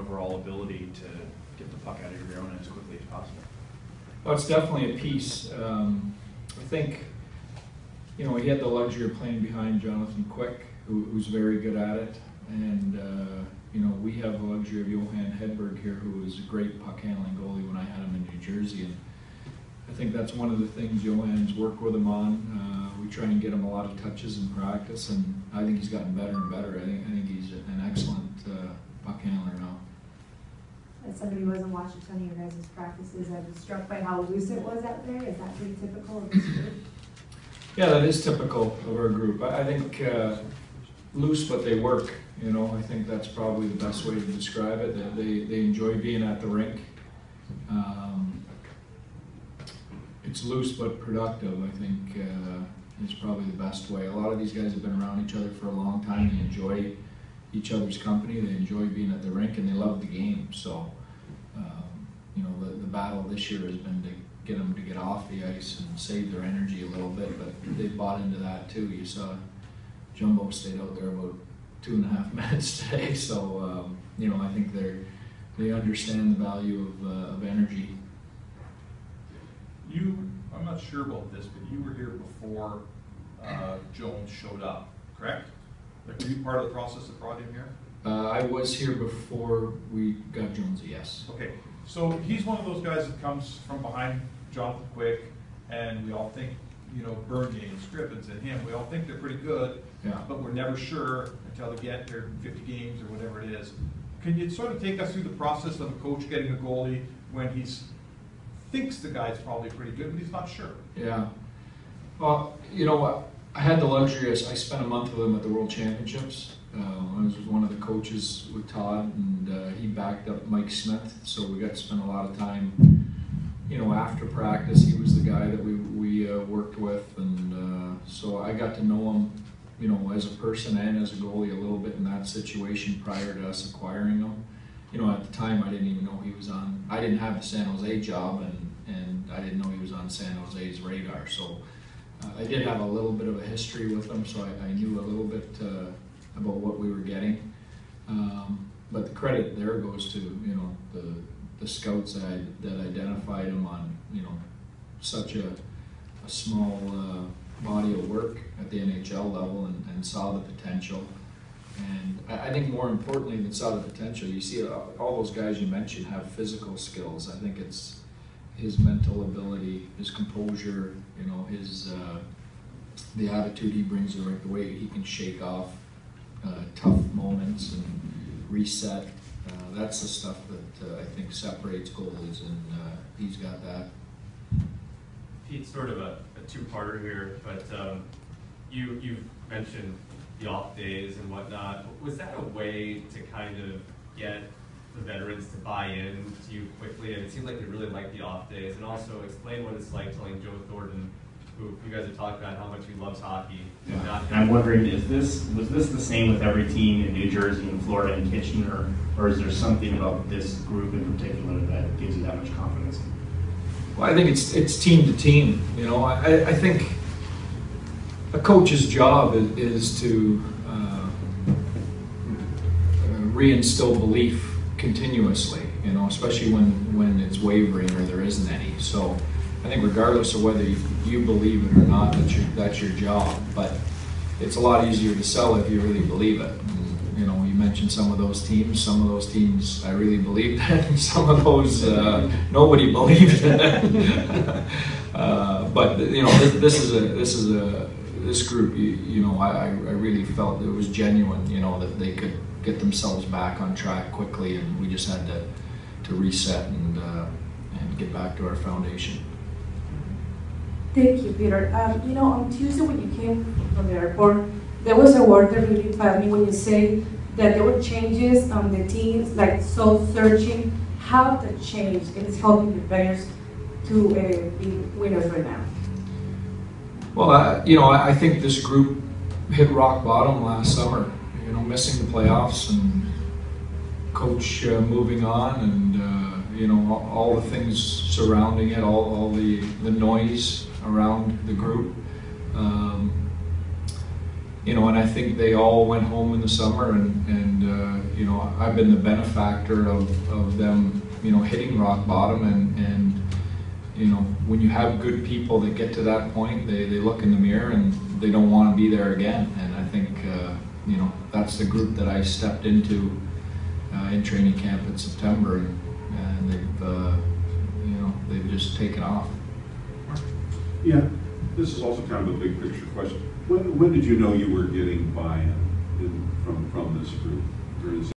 overall ability to get the puck out of your own end as quickly as possible? Well, it's definitely a piece. I think, you know, he had the luxury of playing behind Jonathan Quick, who's very good at it, and you know, we have the luxury of Johan Hedberg here, who was a great puck handling goalie when I had him in New Jersey, and I think that's one of the things Johan's worked with him on. We try and get him a lot of touches in practice, and I think he's gotten better and better. I think he's an excellent puck handler now. As somebody who hasn't watched a ton of your guys' practices, I was struck by how loose it was out there. Is that pretty typical of this group? Yeah, that is typical of our group. I think loose, but they work. You know, I think that's probably the best way to describe it. They enjoy being at the rink. It's loose but productive, I think, is probably the best way. A lot of these guys have been around each other for a long time. They enjoy each other's company. They enjoy being at the rink, and they love the game. So, you know, the battle this year has been to get them to get off the ice and save their energy a little bit, but they've bought into that too. You saw Jumbo stayed out there about 2.5 minutes today, so you know, I think they understand the value of energy. I'm not sure about this, but you were here before Jones showed up, correct? Like, were you part of the process that brought him here? I was here before we got Jonesy, yes. Okay, so he's one of those guys that comes from behind Jonathan Quick, and we all think, you know, Bernier and Scrivens and him, we all think they're pretty good, Yeah. but we're never sure until they get their 50 games or whatever it is. Can you sort of take us through the process of a coach getting a goalie when he's thinks the guy's probably pretty good, but he's not sure? Yeah. Well, you know what? I had the luxury. I spent a month with him at the World Championships. I was one of the coaches with Todd, and he backed up Mike Smith, so we got to spend a lot of time. You know, after practice, he was the guy that we worked with, and so I got to know him, you know, as a person and as a goalie a little bit in that situation prior to us acquiring him. You know, at the time, I didn't even know he was on. I didn't have the San Jose job, and I didn't know he was on San Jose's radar. So I did have a little bit of a history with him, so I knew a little bit about what we were getting. But the credit there goes to, you know, the scouts that identified him on, you know, such a small body of work at the NHL level, and saw the potential. And I think more importantly than saw the potential, you see all those guys you mentioned have physical skills. I think it's his mental ability, his composure, you know, his the attitude he brings to the way he can shake off tough moments and reset. That's the stuff that I think separates goalies, and he's got that. Pete, sort of a two-parter here, but you've mentioned the off days and whatnot. Was that a way to kind of get the veterans to buy in to you quickly? And it seemed like they really liked the off days. And also explain what it's like telling Joe Thornton, who you guys have talked about how much he loves hockey. Yeah. I'm wondering, was this the same with every team in New Jersey and Florida and Kitchener, or is there something about this group in particular that gives you that much confidence? Well, I think it's team to team. You know, I think a coach's job is to reinstill belief continuously, you know, especially when it's wavering or there isn't any. So I think regardless of whether you believe it or not, that's your job. But it's a lot easier to sell if you really believe it. And, you know, you mentioned some of those teams. Some of those teams I really believed in, and some of those nobody believed in. But you know, this group, you know, I really felt it was genuine, you know, that they could get themselves back on track quickly, and we just had to reset and get back to our foundation. Thank you, Peter. You know, on Tuesday when you came from the airport, there was a word that really inspired me when you say that there were changes on the teams, like soul-searching. How that changed is helping the players to be winners right now? Well, you know, I think this group hit rock bottom last summer. You know, missing the playoffs and coach moving on, and you know, all the things surrounding it, all the noise around the group. and I think they all went home in the summer, and I've been the benefactor of them, hitting rock bottom, and when you have good people that get to that point, they look in the mirror and they don't want to be there again. And I think, that's the group that I stepped into in training camp in September, and they've just taken off. Yeah, this is also kind of a big picture question. When did you know you were getting buy-in from this group? Or is